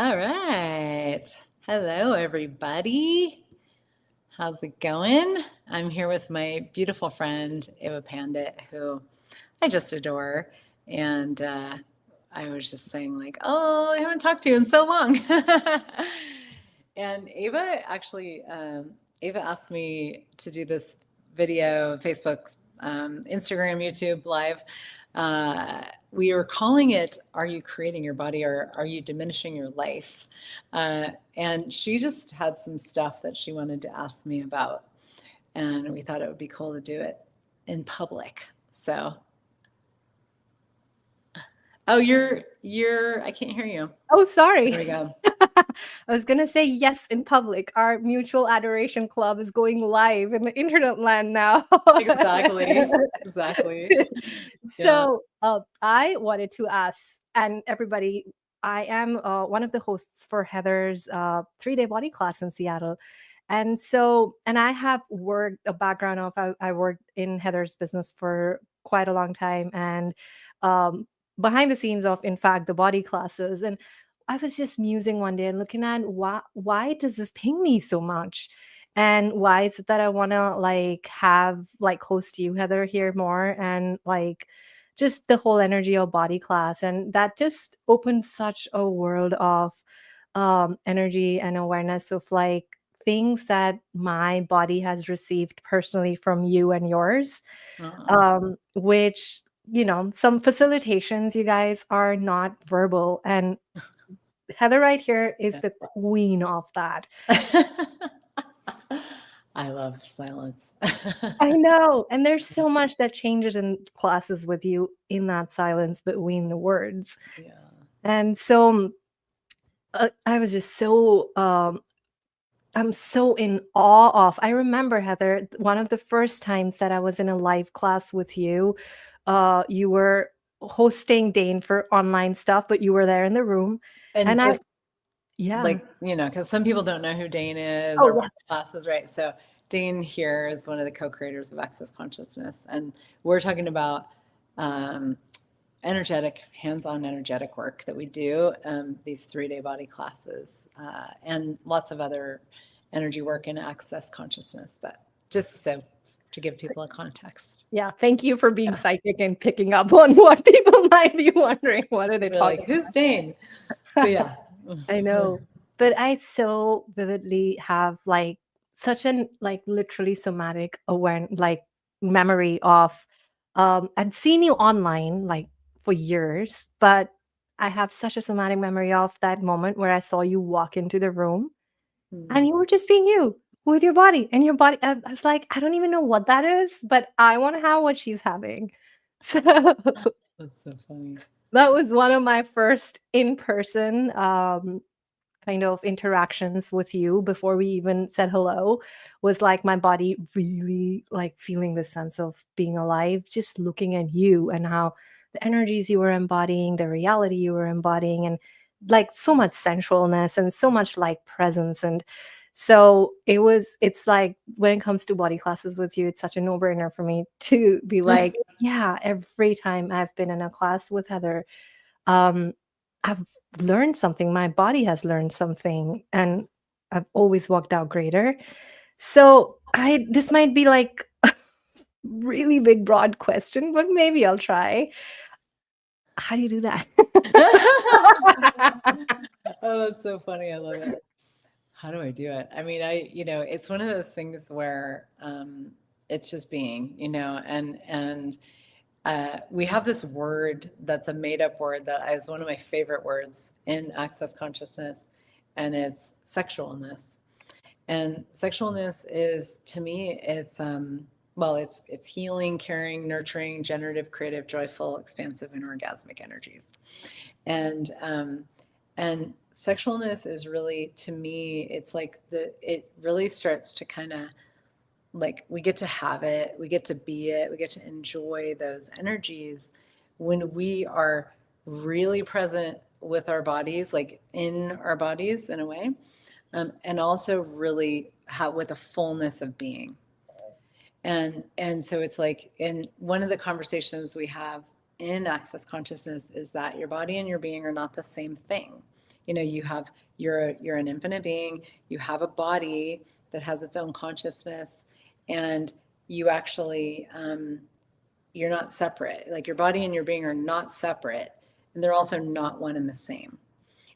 All right. Hello, everybody. How's it going? I'm here with my beautiful friend, Ava Pandit, who I just adore. And I was just saying, like, oh, I haven't talked to you in so long. And Ava asked me to do this video, Facebook, Instagram, YouTube live. We were calling it, Are You Creating Your Body or Are You Diminishing Your Life? And she just had some stuff that she wanted to ask me about. And we thought it would be cool to do it in public. So, oh, I can't hear you. Oh, There we sorry. go. I was going to say yes in public. Our mutual adoration club is going live in the internet land now. Exactly. Exactly. Yeah. So, I wanted to ask, and everybody, I am one of the hosts for Heather's 3-day body class in Seattle. And I have worked a background of, I worked in Heather's business for quite a long time and um, behind the scenes of, in fact, the body classes. And I was just musing one day and looking at why does this ping me so much? And why is it that I want to host you, Heather, here more and just the whole energy of body class. And that just opened such a world of energy and awareness of things that my body has received personally from you and yours, Uh, which some facilitations, you guys, are not verbal, and Heather right here is yeah. the queen of that. I love silence. I know. And there's so much that changes in classes with you in that silence between the words. Yeah. And so I was just I'm so in awe of. I remember, Heather, one of the first times that I was in a live class with you, you were hosting Dane for online stuff, but you were there in the room. And And I, just yeah. like, because some people don't know who Dane is Oh, or what yes. the class is, right? So Dane here is one of the co-creators of Access Consciousness, and we're talking about um, hands-on energetic work that we do, these 3-day body classes, and lots of other energy work in Access Consciousness. But just so to give people a context. Yeah, thank you for being Yeah. psychic and picking up on what people might be wondering. What are they We're like, talking who's Dane? So about? yeah. I know. But I so vividly have such an literally somatic memory of I'd seen you online for years, but I have such a somatic memory of that moment where I saw you walk into the room and you were just being you with your body and your body. I was like, I don't even know what that is, but I want to have what she's having. So That's so funny. that was one of my first in-person kind of interactions with you before we even said hello, was like my body really like feeling the sense of being alive, just looking at you and how the energies you were embodying, the reality you were embodying, and like so much sensualness and so much like presence. And so it's like when it comes to body classes with you, it's such a no-brainer for me to be like, yeah, every time I've been in a class with Heather, um, I've learned something. My body has learned something, and I've always walked out greater. So I this might be like a really big, broad question, but maybe I'll try. How do you do that? Oh, that's so funny. I love it. How do I do it? I mean, it's one of those things where it's just being, and we have this word that's a made up word that is one of my favorite words in Access Consciousness, and it's sexualness. And sexualness is, to me, it's healing, caring, nurturing, generative, creative, joyful, expansive, and orgasmic energies. And sexualness is really, to me, it's like it really starts to kind of like we get to have it, we get to be it, we get to enjoy those energies when we are really present with our bodies, like in our bodies in a way, and also really have with a fullness of being. And so it's like in one of the conversations we have in Access Consciousness is that your body and your being are not the same thing. you're an infinite being, you have a body that has its own consciousness, and you actually you're not separate. Like your body and your being are not separate, and they're also not one and the same.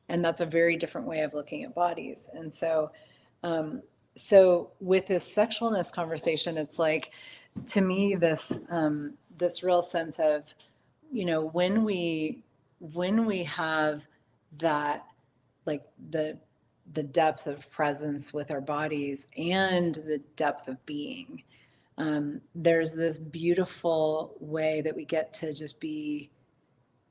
And that's a very different way of looking at bodies. And um, so with this sexualness conversation, it's like, to me, this real sense of, when we have that, like the depth of presence with our bodies and the depth of being, there's this beautiful way that we get to just be,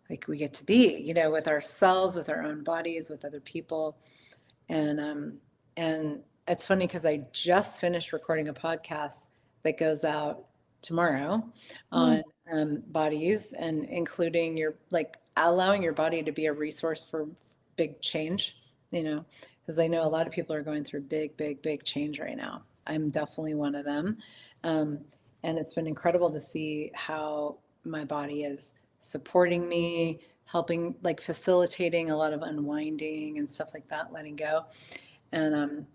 like, we get to be, with ourselves, with our own bodies, with other people. And it's funny because I just finished recording a podcast that goes out tomorrow Mm. on bodies, and including your, like, allowing your body to be a resource for big change, because I know a lot of people are going through big, big, big change right now. I'm definitely one of them. Um, and it's been incredible to see how my body is supporting me, helping, like, facilitating a lot of unwinding and stuff like that, letting go. And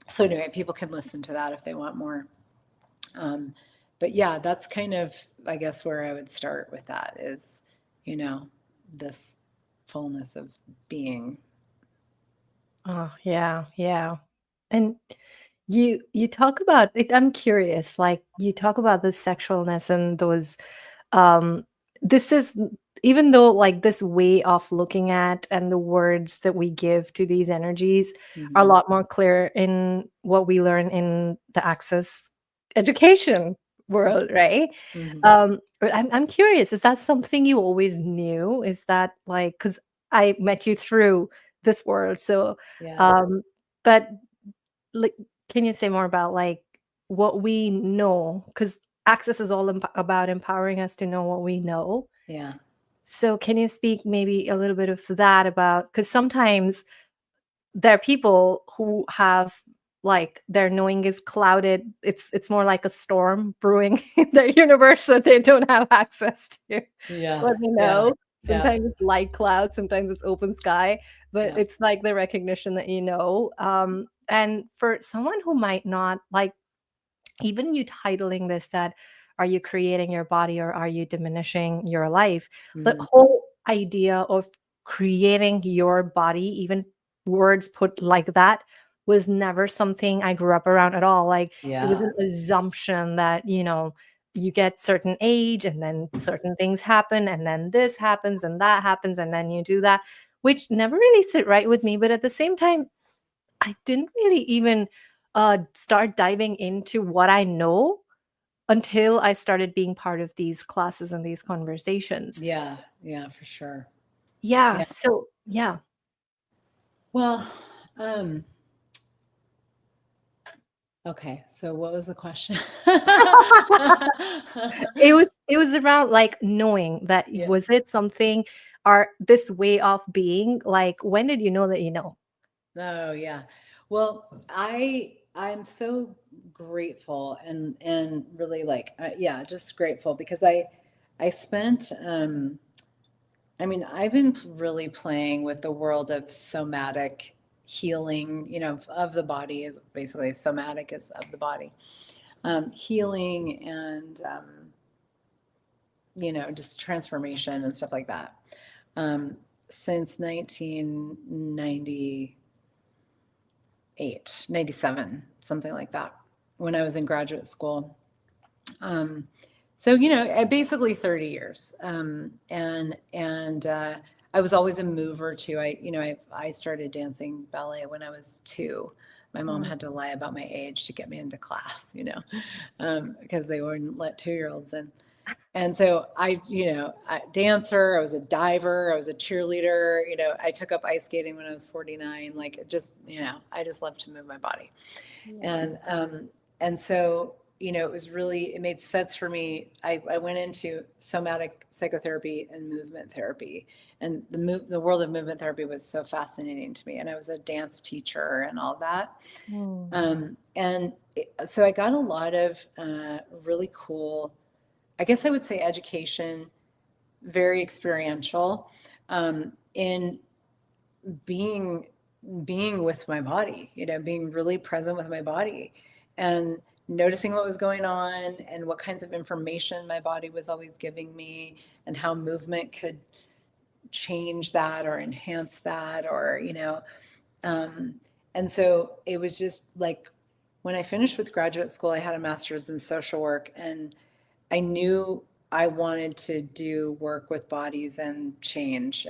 so anyway, people can listen to that if they want more. Um, but yeah, that's kind of, I guess, where I would start with that is, you know, this fullness of being. Oh, yeah, yeah. And you talk about it, I'm curious, like you talk about the sexualness and those um this is even though like this way of looking at and the words that we give to these energies are a Mhm. lot more clear in what we learn in the access education world, right? Mhm. But I'm curious, is that something you always knew? Is that like, because I met you through this world, so Yeah. um but like, can you say more about like what we know? Because access is all about empowering us to know what we know. Yeah. So, can you speak maybe a little bit of that about? Because sometimes there are people who have like their knowing is clouded. It's more like a storm brewing in their universe, so they don't have access to Yeah. what they Yeah. know. Yeah. Sometimes it's light clouds, sometimes it's open sky, but Yeah. it's like the recognition that you know. And for someone who might not like even you titling this that are you creating your body or are you diminishing your life, the Mhm. whole idea of creating your body, even words put like that, was never something I grew up around at all. Like it was Yeah. an assumption that you get certain age and then certain things happen and then this happens and that happens and then you do that, which never really sit right with me. But at the same time, I didn't really even start diving into what I know until I started being part of these classes and these conversations. Yeah. Yeah, for sure. Yeah. Yeah. So, yeah, Well, um, okay. So what was the question? it was around like knowing that Yeah. was it something or this way of being like when did you know that you know? Oh, yeah. Well, I'm so grateful, and really, like, yeah, just grateful because I spent I mean, I've been really playing with the world of somatic healing, of the body. Is basically somatic is of the body. Healing and just transformation and stuff like that. Since 1998, 97, something like that, when I was in graduate school. Um, so, basically 30 years. And I was always a mover too. I started dancing ballet when I was 2. My mom Mm. had to lie about my age to get me into class, because they wouldn't let 2-year-olds in. And so I dancer, I was a diver, I was a cheerleader, I took up ice skating when I was 49. Like, I just love to move my body. Yeah. And so, it made sense for me. I went into somatic psychotherapy and movement therapy, and the world of movement therapy was so fascinating to me. And I was a dance teacher and all that. Mm. So I got a lot of really cool, I guess I would say, education, very experiential, in being being with my body, being really present with my body and noticing what was going on and what kinds of information my body was always giving me and how movement could change that or enhance that or um, and so it was just like when I finished with graduate school, I had a master's in social work, and I knew I wanted to do work with bodies and change.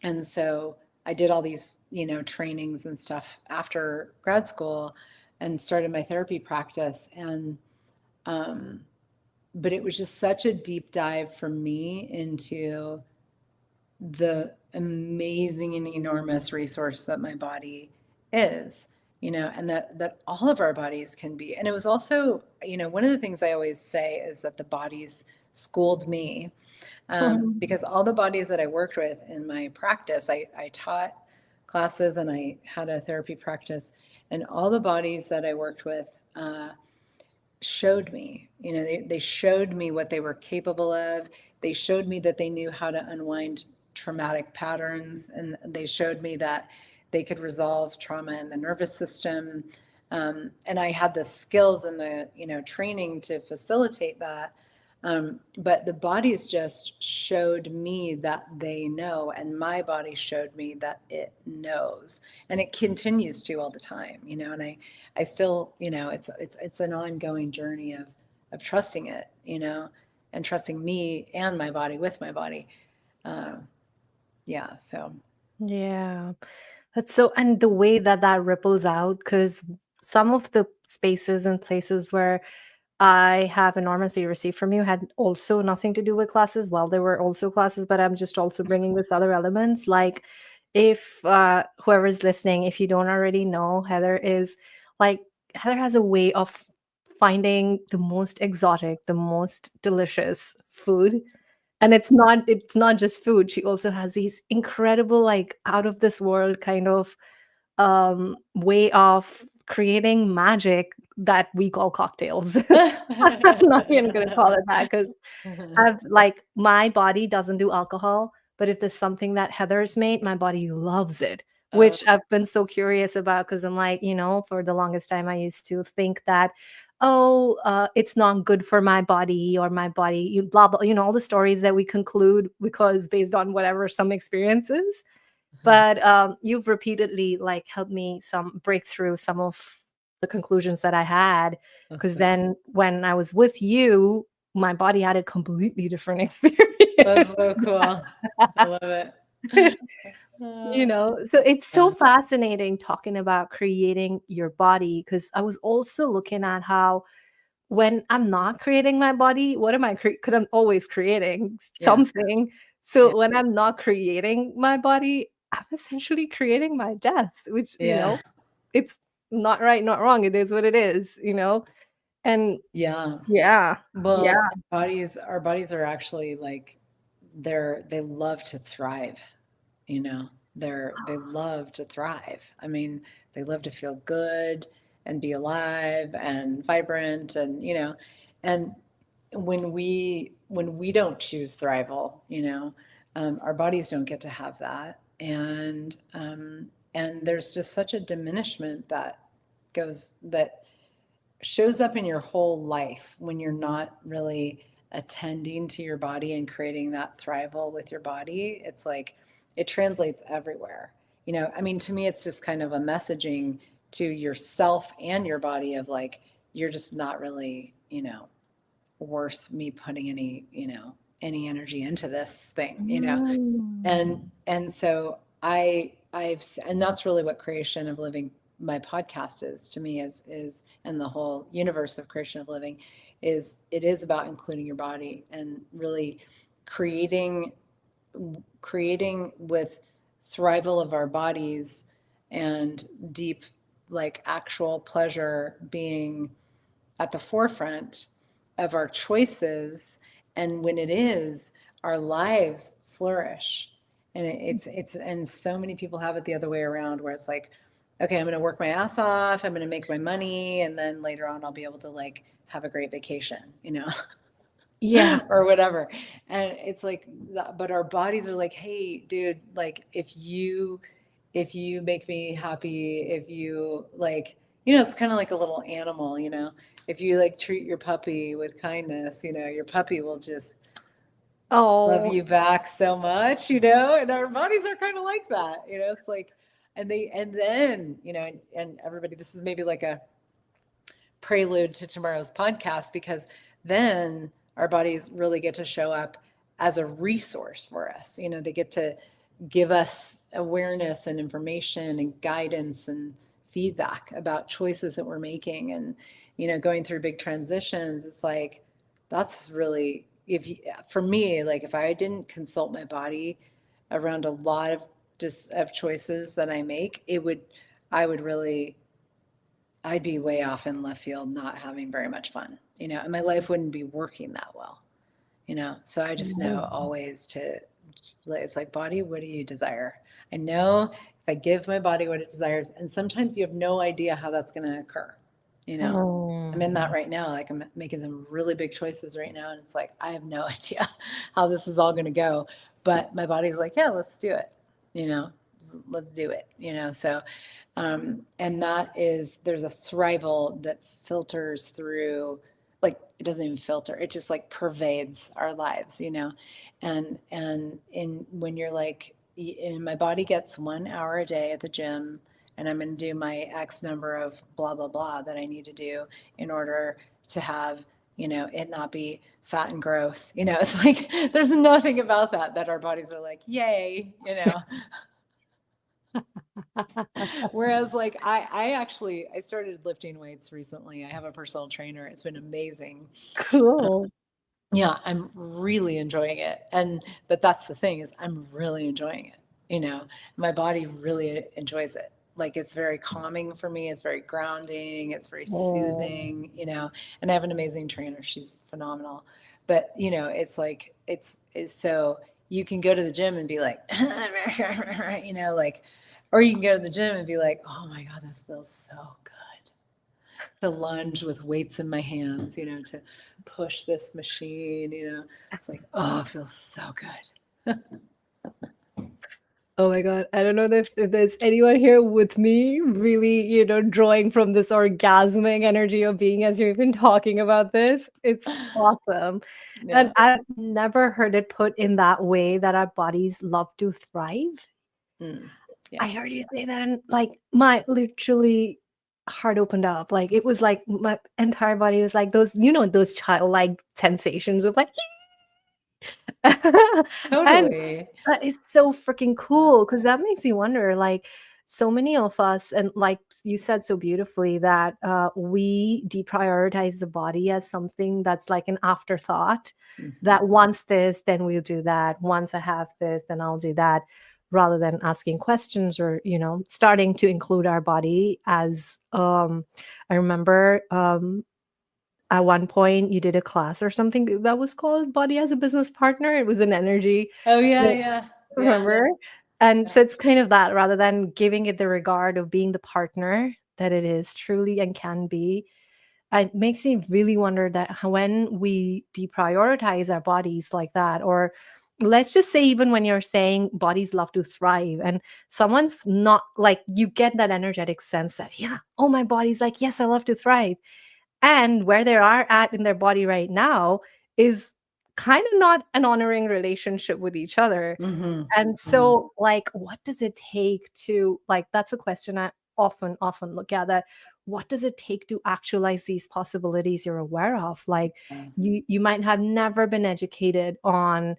And so I did all these, trainings and stuff after grad school and started my therapy practice. And um, but it was just such a deep dive for me into the amazing and enormous resource that my body is, and that all of our bodies can be. And it was also, one of the things I always say is that the bodies schooled me, Mhm. because all the bodies that I worked with in my practice, I taught classes and I had a therapy practice, and all the bodies that I worked with showed me, they showed me what they were capable of. They showed me that they knew how to unwind traumatic patterns, and they showed me that they could resolve trauma in the nervous system. And I had the skills and the, training to facilitate that. But the bodies just showed me that they know, and my body showed me that it knows, and it continues to all the time, and I still, it's an ongoing journey of trusting it, and trusting me and my body with my body. Um, yeah, so Yeah. That's so, and the way that that ripples out, because some of the spaces and places where I have enormously received from you had also nothing to do with classes. Well, there were also classes, but I'm just also bringing this other elements. Like, if whoever's listening, if you don't already know, like, Heather has a way of finding the most exotic, the most delicious food. And it's not just food. She also has these incredible, like, out of this world kind of way of creating magic that we call cocktails. I'm not even gonna call it that because I've like my body doesn't do alcohol, but if there's something that Heather's made, my body loves it, uh, which I've been so curious about because I'm like, for the longest time I used to think that, oh, it's not good for my body or my body, you blah blah, all the stories that we conclude because based on whatever some experiences. But you've repeatedly like helped me some break through some of the conclusions that I had. that's Because so then when I was with you, my body had a completely different that's experience. so cool. I love it. Uh, So it's so yeah, fascinating talking about creating your body. Because I was also looking at how when I'm not creating my body, what am I? Because I'm always creating yeah, something. yeah, So when I'm not creating my body, I'm essentially creating my death, which yeah, it's not right, not wrong. It is what it is. And yeah. yeah, yeah. Well, our bodies are actually like they love to thrive, you know. They love to thrive. I mean, they love to feel good and be alive and vibrant and, and when we don't choose thrival, our bodies don't get to have that. And there's just such a diminishment that shows up in your whole life when you're not really attending to your body and creating that thrival with your body. It's like it translates everywhere. I mean, to me, it's just kind of a messaging to yourself and your body of like, you're just not really, worth me putting any energy into this thing. Mm. And so and that's really what creation of living, my podcast, is to me, is and the whole universe of creation of living, it is about including your body and really creating creating with thrival of our bodies and deep, like, actual pleasure being at the forefront of our choices. And when it is, our lives flourish. And and so many people have it the other way around, where it's like, okay, I'm going to work my ass off, I'm going to make my money, and then later on I'll be able to like have a great vacation. Yeah. or whatever. And it's like, but our bodies are like, hey, dude, like if you make me happy, if you like, it's kind of like a little animal, if you like treat your puppy with kindness, your puppy will just love Oh, you back so much, and our bodies are kind of like that, it's like, and then, and everybody, this is maybe like a prelude to tomorrow's podcast because then our bodies really get to show up as a resource for us. They get to give us awareness and information and guidance and feedback about choices that we're making. And, going through big transitions, it's like, that's really, if you, for me, like if I didn't consult my body around a lot of just of choices that I make, I would really, I'd be way off in left field, not having very much fun, and my life wouldn't be working that well, So I just know always to, it's like, body, what do you desire? I know if I give my body what it desires, and sometimes you have no idea how that's going to occur, you know. I'm in that mm, right now. Like I'm making some really big choices right now, and it's like I have no idea how this is all going to go, but my body's like, yeah, let's do it, you know, let's do it, So and that is, there's a thrival that filters through, like it doesn't even filter, it just like pervades our lives, and in when you're like, and my body gets 1 hour a day at the gym, and I'm going to do my X number of blah blah blah that I need to do in order to have, it not be fat and gross, it's like there's nothing about that our bodies are like, yay, Whereas like I actually I started lifting weights recently. I have a personal trainer. It's been amazing. cool. Yeah, I'm really enjoying it. And but that's the thing, is I'm really enjoying it. My body really enjoys it. Like it's very calming for me. It's very grounding. It's very Oh, soothing. And I have an amazing trainer. She's phenomenal. But, it's like it's so you can go to the gym and be like, like, or you can go to the gym and be like, oh my God, this feels so good to lunge with weights in my hands, to push this machine, It's like, oh, it feels so good. oh my God. I don't know if there's anyone here with me really, drawing from this orgasmic energy of being as you've been talking about this. It's awesome. And Yeah. I've never heard it put in that way that our bodies love to thrive. Mm. Yeah. I heard you say that and like my literally heart opened up. Like it was like my entire body was like those, those childlike sensations of like and Totally. that is so freaking cool because that makes me wonder, like, so many of us, and like you said so beautifully, that we deprioritize the body as something that's like an afterthought. Hmm. That once this, then we'll do that. Once I have this, then I'll do that. Rather than asking questions or, starting to include our body as I remember at one point you did a class or something that was called Body as a Business Partner. It was an energy, Oh yeah, yeah, yeah, yeah, remember? And yeah. so it's kind of that, rather than giving it the regard of being the partner that it is truly and can be. It makes me really wonder that when we deprioritize our bodies like that, or let's just say, even when you're saying bodies love to thrive, and someone's not like, you get that energetic sense that, yeah, oh, my body's like, yes, I love to thrive. And where they are at in their body right now is kind of not an honoring relationship with each other. Hmm. And Hmm. so, like, what does it take to, like, that's a question I often look at, that what does it take to actualize these possibilities you're aware of? Like, Yeah. you might have never been educated on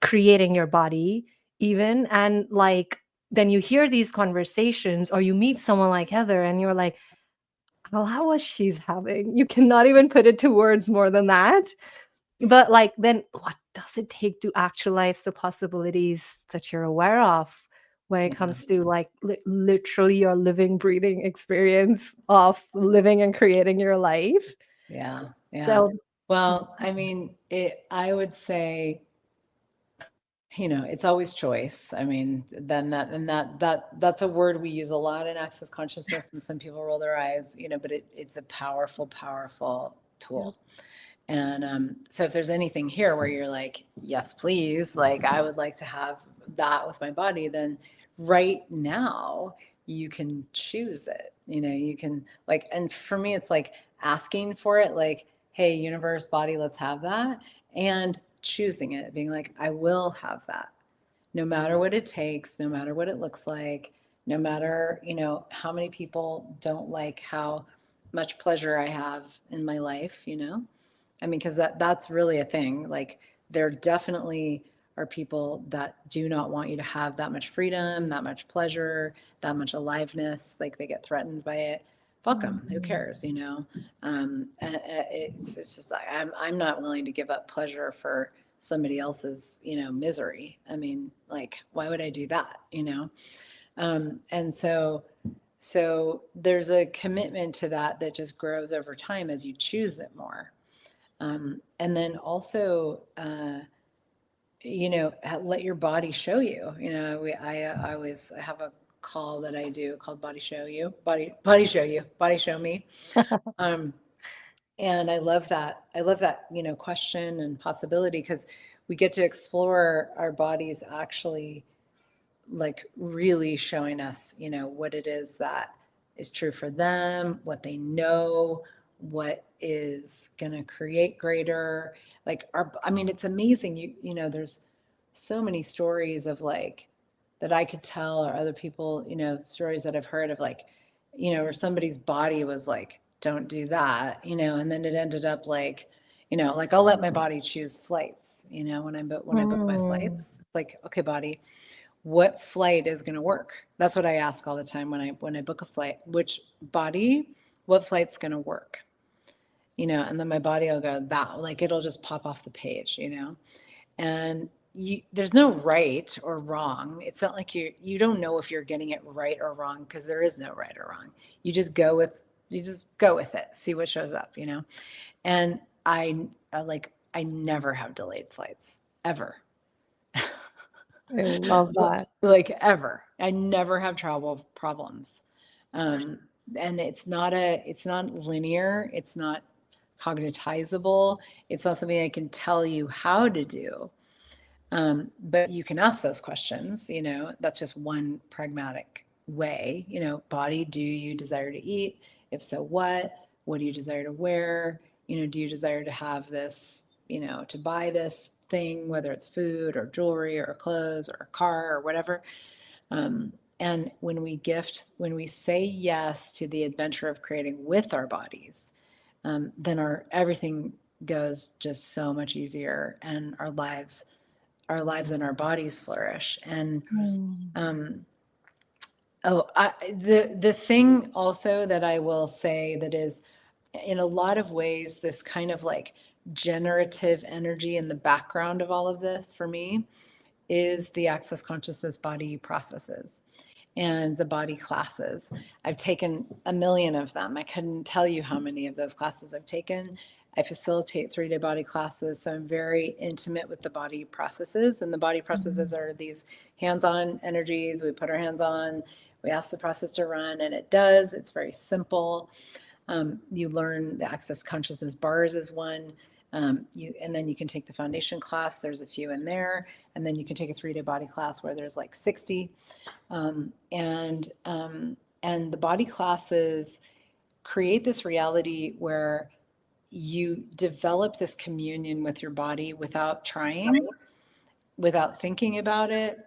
creating your body, even, and like, then you hear these conversations, or you meet someone like Heather and you're like, well, how was she's having? You cannot even put it to words more than that. But like, then what does it take to actualize the possibilities that you're aware of when it Yeah. comes to like literally your living, breathing experience of living and creating your life? Yeah. Yeah. So, Well, I mean, I would say, it's always choice. I mean, then that's a word we use a lot in access consciousness, and some people roll their eyes, but it's a powerful, powerful yeah. tool. And so if there's anything here where you're like, yes, please, like I would like to have that with my body, then right now you can choose it. You know, you can like, and for me, it's like asking for it, like, hey, universe, body, let's have that. And choosing it, being like, I will have that no matter what it takes, no matter what it looks like, no matter, you know, how many people don't like how much pleasure I have in my life, you know? I mean, because that's really a thing. Like there definitely are people that do not want you to have that much freedom, that much pleasure, that much aliveness. Like they get threatened by it. Fuck them. Who Mhm. cares? You know, it's just I'm not willing to give up pleasure for somebody else's misery. I mean, like why would I do that? You know, and so there's a commitment to that that just grows over time as you choose it more. And then also, let your body show you. You know, I always have a call that I do called Body Show You, Body Show You, Body Show Me. Um, and I love that. I love that, question and possibility because we get to explore our bodies actually like really showing us, what it is that is true for them, what they know, what is going to create greater. Like I mean, it's amazing. There's so many stories of like that I could tell or other people, stories that I've heard of like, where somebody's body was like, don't do that, and then it ended up like, like I'll let my body choose flights, when I book my Mm. flights, it's like, okay, body, what flight is going to work? That's what I ask all the time when I book a flight. Which body, what flight's going to work? And then my body will go that, like it'll just pop off the page, and there's no right or wrong. It's not like you don't know if you're getting it right or wrong because there is no right or wrong. You just go with it, see what shows up, And I never have delayed flights ever. I love that. Like ever. I never have travel problems. Um, and it's not linear, it's not cognitizable, it's not something I can tell you how to do. But you can ask those questions, that's just one pragmatic way. Body, do you desire to eat? If so, what? What do you desire to wear? Do you desire to have this, to buy this thing, whether it's food or jewelry or clothes or a car or whatever? And when we say yes to the adventure of creating with our bodies, then our everything goes just so much easier, and our lives and our bodies flourish. And Mm. um, the thing also that I will say that is in a lot of ways this kind of like generative energy in the background of all of this for me is the access consciousness body processes and the body classes. I've taken a million of them. I couldn't tell you how many of those classes I've taken. I facilitate 3-day body classes, so I'm very intimate with the body processes. And the body processes Mhm. are these hands on energies. We put our hands on, we ask the process to run, and it does. It's very simple. You learn the access consciousness bars is one. And then you can take the foundation class. There's a few in there, and then you can take a 3-day body class where there's like 60. Um, and um, and the body classes create this reality where you develop this communion with your body without trying, without thinking about it,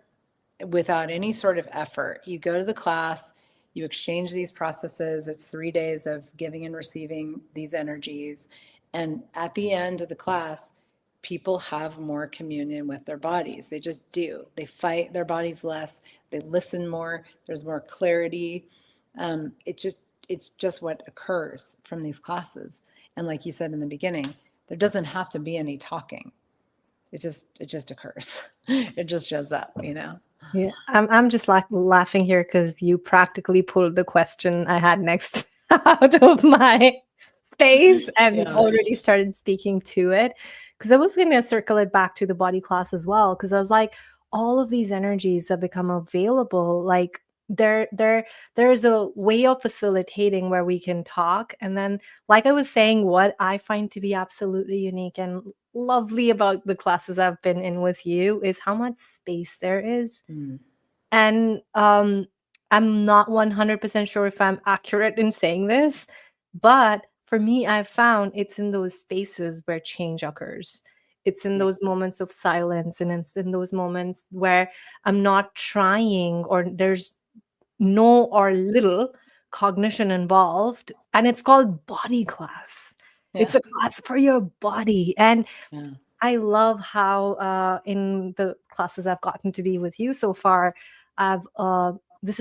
without any sort of effort. You go to the class, you exchange these processes. It's 3 days of giving and receiving these energies. And at the end of the class, people have more communion with their bodies. They just do. They fight their bodies less, they listen more, there's more clarity. It's just what occurs from these classes. And like you said in the beginning, there doesn't have to be any talking. It just occurs. It just shows up. Yeah, I'm just like laughing here because you practically pulled the question I had next out of my space and Yeah. already started speaking to it. Because I was going to circle it back to the body class as well. Because I was like, all of these energies that become available, like there's a way of facilitating where we can talk, and then, like I was saying, what I find to be absolutely unique and lovely about the classes I've been in with you is how much space there is. Mm, And I'm not 100% sure if I'm accurate in saying this, but for me, I've found it's in those spaces where change occurs. It's in yeah. those moments of silence, and it's in those moments where I'm not trying, or there's no or little cognition involved. And it's called body class. It's Yeah. a class for your body. And Yeah. I love how in the classes I've gotten to be with you so far, I've this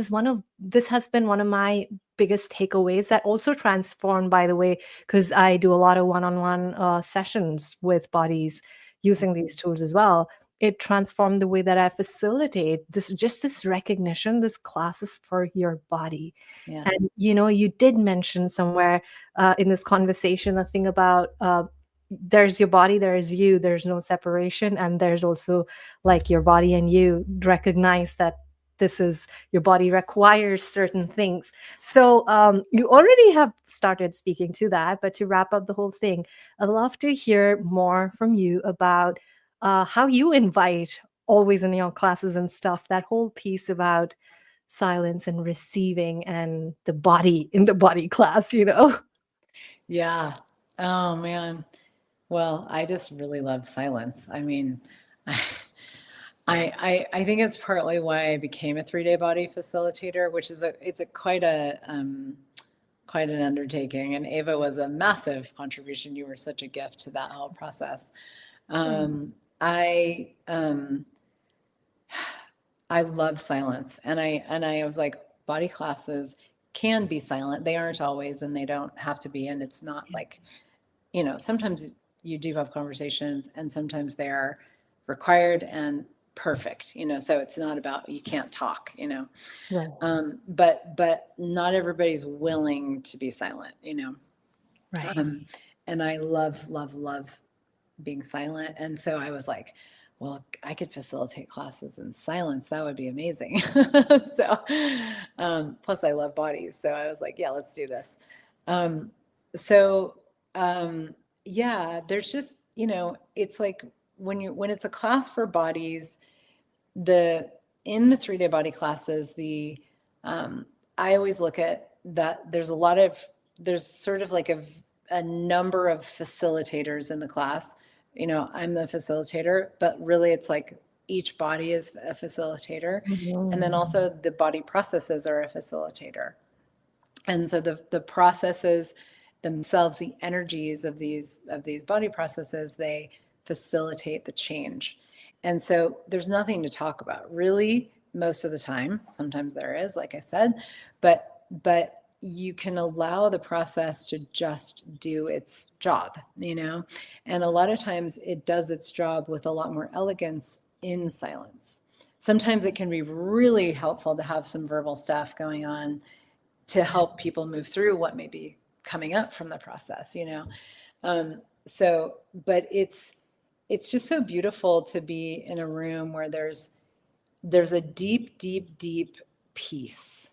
has been one of my biggest takeaways that also transformed, by the way, because I do a lot of one-on-one sessions with bodies using these tools as well. It transformed the way that I facilitate this recognition. This class is for your body. Yeah. And you did mention somewhere in this conversation a thing about there's your body, there's you, there's no separation, and there's also like your body and you recognize that this is your body requires certain things. So you already have started speaking to that, but to wrap up the whole thing, I'd love to hear more from you about how you invite, always in your classes and stuff, that whole piece about silence and receiving and the body in the body class. Yeah. Oh man. Well, I just really love silence. I mean, I, I think it's partly why I became a 3-day body facilitator, which is it's a quite an undertaking. And Ava was a massive contribution. You were such a gift to that whole process. Mm. I I love silence, and I was like, body classes can be silent. They aren't always, and they don't have to be. And it's not like, sometimes you do have conversations, and sometimes they're required and perfect. So it's not about you can't talk. Right, But not everybody's willing to be silent. right. Um, and I love, love, love being silent. And so I was like, well, I could facilitate classes in silence. That would be amazing. So, plus I love bodies. So I was like, yeah, let's do this. Um, so, um, yeah, there's just, it's like when it's a class for bodies, the in the 3-day body classes, um, I always look at that there's sort of like a number of facilitators in the class. I'm the facilitator, but really it's like each body is a facilitator, and then Mhm. also the body processes are a facilitator. And so the processes themselves, the energies of these body processes, they facilitate the change. And so there's nothing to talk about really most of the time. Sometimes there is, like I said, but you can allow the process to just do its job. And a lot of times it does its job with a lot more elegance in silence. Sometimes it can be really helpful to have some verbal stuff going on to help people move through what may be coming up from the process. But it's just so beautiful to be in a room where there's a deep, deep, deep peace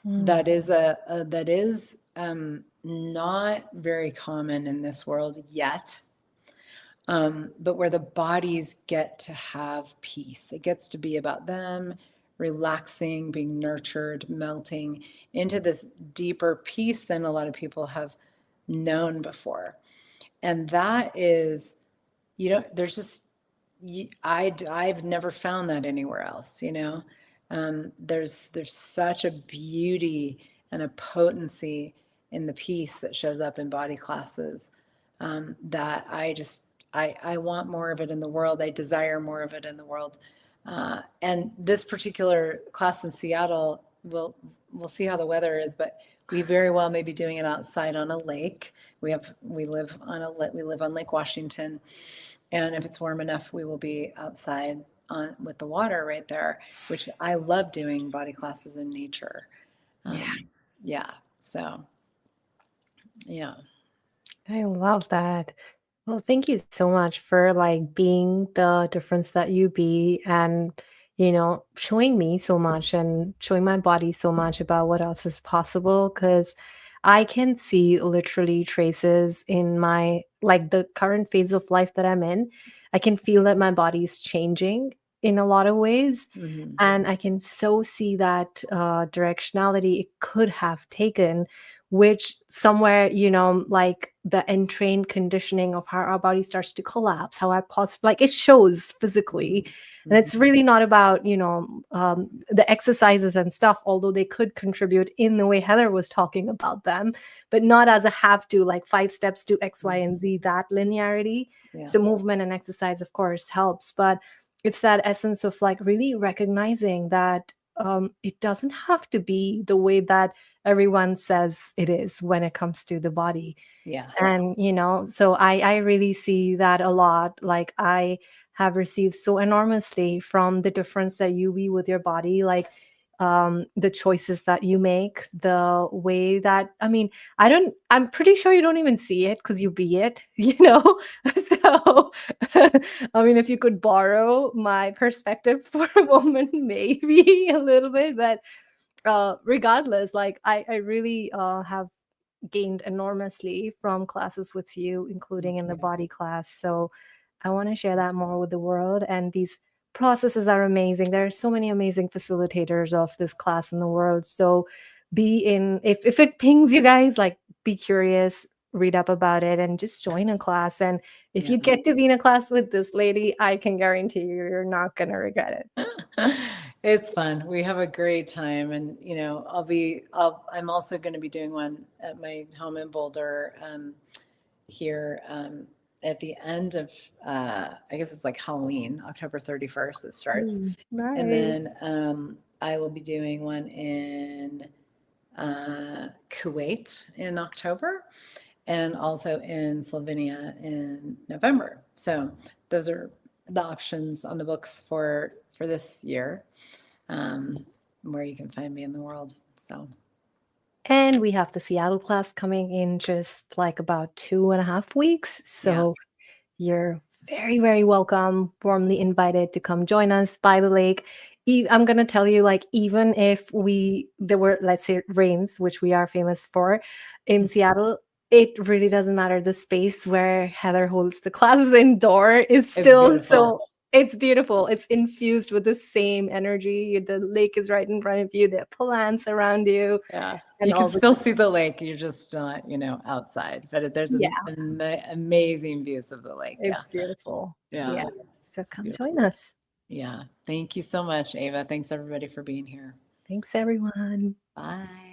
Mm. that is not very common in this world yet. But where the bodies get to have peace. It gets to be about them relaxing, being nurtured, melting into this deeper peace than a lot of people have known before. And that is, there's just, I've never found that anywhere else. There's such a beauty and a potency in the peace that shows up in body classes, that I want more of it in the world. I desire more of it in the world. And this particular class in Seattle, we'll see how the weather is, but we very well may be doing it outside on a lake. We live on Lake Washington, and if it's warm enough, we will be outside with the water right there, which I love doing body classes in nature. Yeah, Um, yeah. So yeah. I love that. Well, thank you so much for like being the difference that you be, and showing me so much and showing my body so much about what else is possible. Because I can see literally traces in my, like, the current phase of life that I'm in. I can feel that my body's changing in a lot of ways, Mhm. and I can so see that directionality it could have taken, which somewhere, like the entrained conditioning of how our body starts to collapse, how I like it shows physically. Mhm. And it's Mhm. really not about, the exercises and stuff, although they could contribute in the way Heather was talking about them, but not as a have to, like 5 steps to X, Y, and Mhm. Z, that linearity. Yeah. So movement and exercise, of course, helps, but it's that essence of like really recognizing that it doesn't have to be the way that everyone says it is when it comes to the body. Yeah. And so I really see that a lot. Like, I have received so enormously from the difference that you be with your body, like the choices that you make, the way that, I mean, I'm pretty sure you don't even see it because you be it, so I mean, if you could borrow my perspective for a moment, maybe a little bit, but regardless, like I really have gained enormously from classes with you, including Thank in the you. body class. So I want to share that more with the world. And these processes are amazing. There are so many amazing facilitators of this class in the world. So be in, if it pings you guys, like, be curious, read up about it, and just join a class. And if Yeah. you get to be in a class with this lady, I can guarantee you, you're not going to regret it. It's fun. We have a great time, and I'm also going to be doing one at my home in Boulder here at the end of I guess it's like Halloween, October 31st. It starts, and Nice. then I will be doing one in Kuwait in October, and also in Slovenia in November. So those are the options on the books for this year, um, where you can find me in the world. So And we have the Seattle class coming in just like about 2.5 weeks. yeah, So you're very, very welcome, warmly invited to come join us by the lake. I'm gonna tell you, like, even if there were, let's say, rains, which we are famous for in Seattle, it really doesn't matter. The space where Heather holds the classes indoor is it's still beautiful. so it's beautiful. It's infused with the same energy. The lake is right in front of you. There are plants around you, Yeah, and you can all the still see the lake. You're just not, outside, but there's yeah, amazing views of the lake. Yeah, it's beautiful. Yeah. yeah, So come join beautiful. us. Yeah, thank you so much, Ava. Thanks everybody for being here. Thanks, everyone. Bye.